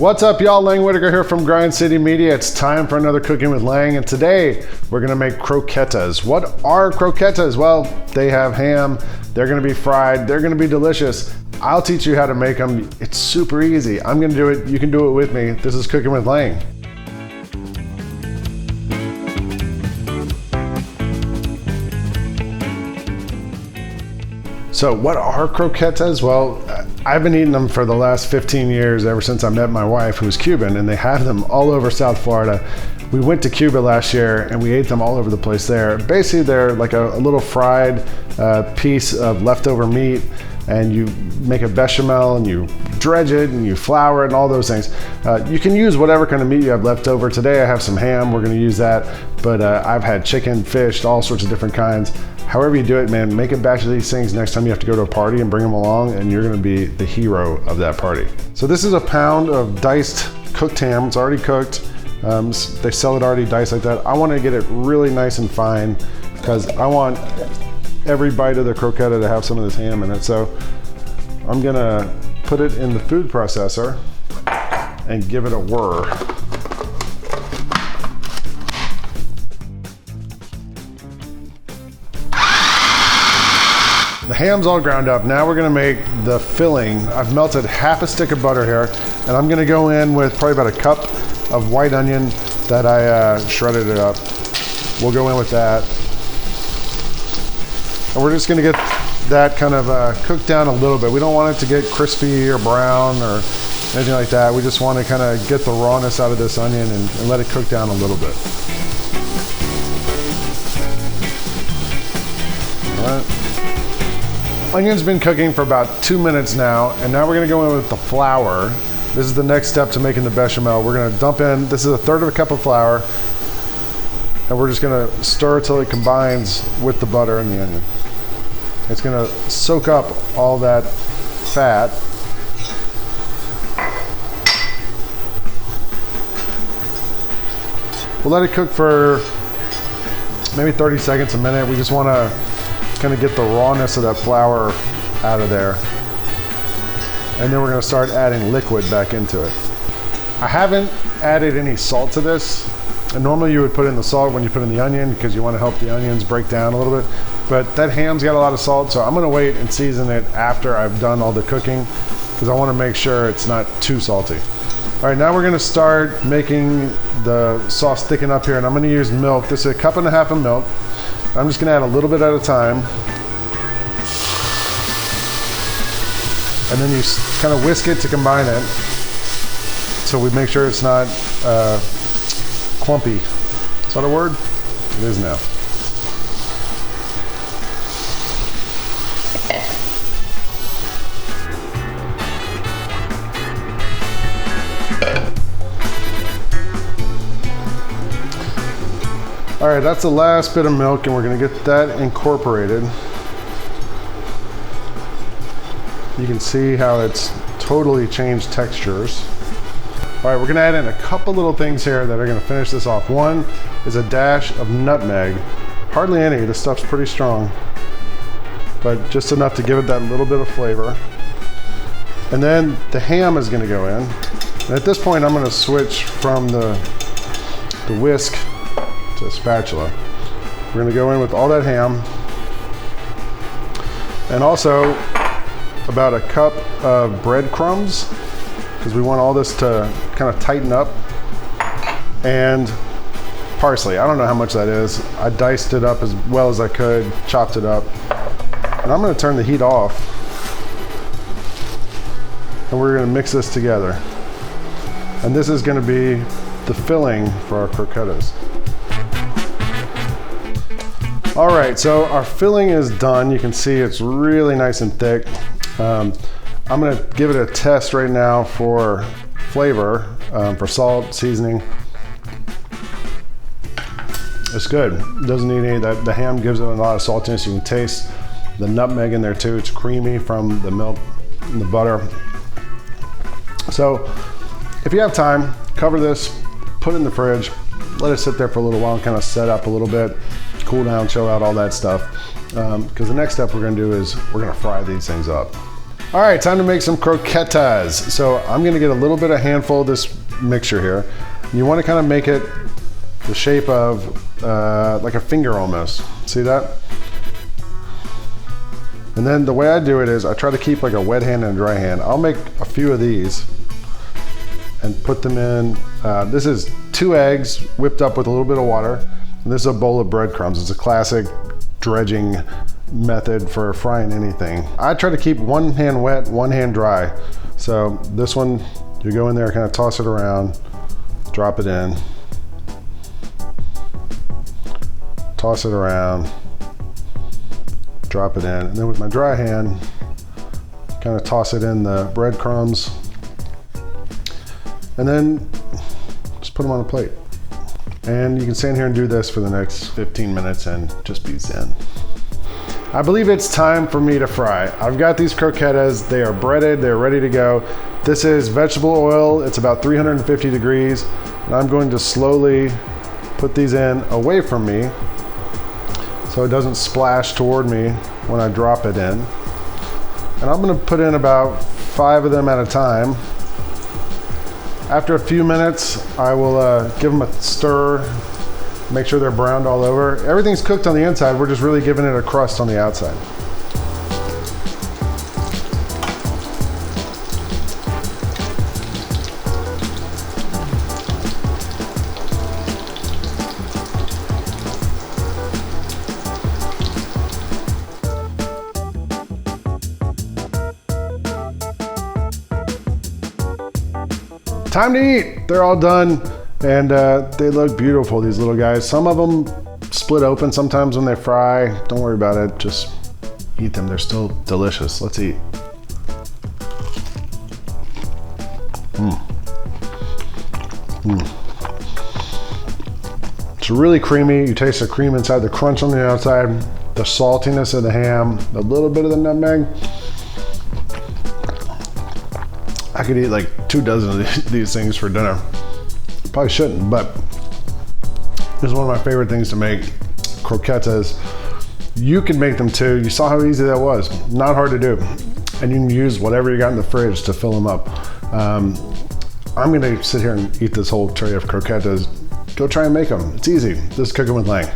What's up, y'all? Lang Whitaker here from Grind City Media. It's time for another Cooking with Lang, and today we're gonna make croquettes. What are croquettes? Well, they have ham, they're gonna be fried, they're gonna be delicious. I'll teach you how to make them. It's super easy. I'm gonna do it, you can do it with me. This is Cooking with Lang. So what are croquettes? Well, I've been eating them for the last 15 years, ever since I met my wife, who's Cuban, and they have them all over South Florida. We went to Cuba last year and we ate them all over the place there. Basically, they're like a little fried piece of leftover meat, and you make a bechamel and you dredge it and you flour it and all those things. You can use whatever kind of meat you have left over. Today I have some ham, we're gonna use that, but I've had chicken, fish, all sorts of different kinds. However you do it, man, make a batch of these things next time you have to go to a party and bring them along, and you're gonna be the hero of that party. So this is a pound of diced cooked ham. It's already cooked. They sell it already diced like that. I wanna get it really nice and fine because I want every bite of the croquette to have some of this ham in it. So I'm gonna put it in the food processor and give it a whir. The ham's all ground up. Now we're gonna make the filling. I've melted half a stick of butter here, and I'm gonna go in with probably about a cup of white onion that I shredded it up. We'll go in with that. And we're just gonna get that kind of cooked down a little bit. We don't want it to get crispy or brown or anything like that. We just wanna kind of get the rawness out of this onion and let it cook down a little bit. All right. Onion's been cooking for about 2 minutes now, and now we're gonna go in with the flour. This is the next step to making the bechamel. We're gonna dump in, this is 1/3 of a cup of flour, and we're just gonna stir till it combines with the butter and the onion. It's gonna soak up all that fat. We'll let it cook for maybe 30 seconds, a minute. We just wanna kind of get the rawness of that flour out of there. And then we're gonna start adding liquid back into it. I haven't added any salt to this. And normally you would put in the salt when you put in the onion because you want to help the onions break down a little bit. But that ham's got a lot of salt, so I'm gonna wait and season it after I've done all the cooking because I wanna make sure it's not too salty. All right, now we're gonna start making the sauce thicken up here, and I'm gonna use milk. This is 1.5 cups of milk. I'm just gonna add a little bit at a time. And then you kind of whisk it to combine it. So we make sure it's not clumpy. Is that a word? It is now. All right, that's the last bit of milk, and we're gonna get that incorporated. You can see how it's totally changed textures. All right, we're gonna add in a couple little things here that are gonna finish this off. One is a dash of nutmeg. Hardly any, this stuff's pretty strong, but just enough to give it that little bit of flavor. And then the ham is gonna go in. And at this point, I'm gonna switch from the whisk to a spatula. We're gonna go in with all that ham, and also about a cup of breadcrumbs, because we want all this to kind of tighten up, and parsley. I don't know how much that is. I diced it up as well as I could, chopped it up, and I'm gonna turn the heat off, and we're gonna mix this together. And this is gonna be the filling for our croquettes. All right, so our filling is done. You can see it's really nice and thick. I'm gonna give it a test right now for flavor, for salt, seasoning. It's good. It doesn't need any of that. The ham gives it a lot of saltiness. You can taste the nutmeg in there too. It's creamy from the milk and the butter. So if you have time, cover this, put it in the fridge, let it sit there for a little while, kind of set up a little bit, cool down, chill out, all that stuff. Because the next step we're gonna do is we're gonna fry these things up. All right, time to make some croquettes. So I'm gonna get a little bit of handful of this mixture here. You wanna kind of make it the shape of like a finger almost. See that? And then the way I do it is I try to keep like a wet hand and a dry hand. I'll make a few of these and put them in. This is 2 eggs whipped up with a little bit of water. And this is a bowl of breadcrumbs. It's a classic dredging method for frying anything. I try to keep one hand wet, one hand dry. So this one, you go in there, kind of toss it around, drop it in, toss it around, drop it in. And then with my dry hand, kind of toss it in the breadcrumbs, and then just put them on a plate. And you can stand here and do this for the next 15 minutes and just be zen. I believe it's time for me to fry. I've got these croquettes, they are breaded, they're ready to go. This is vegetable oil, it's about 350 degrees, and I'm going to slowly put these in away from me so it doesn't splash toward me when I drop it in. And I'm gonna put in about 5 of them at a time. After a few minutes, I will give them a stir, make sure they're browned all over. Everything's cooked on the inside, we're just really giving it a crust on the outside. Time to eat. They're all done, and they look beautiful, these little guys. Some of them split open sometimes when they fry. Don't worry about it, just eat them. They're still delicious. Let's eat. It's really creamy. You taste the cream inside, the crunch on the outside, the saltiness of the ham, a little bit of the nutmeg. I could eat like 2 dozen of these things for dinner. Probably shouldn't, but this is one of my favorite things to make. Croquettes. You can make them too. You saw how easy that was. Not hard to do. And you can use whatever you got in the fridge to fill them up. I'm gonna sit here and eat this whole tray of croquettes. Go try and make them. It's easy. This is Cooking with Lang.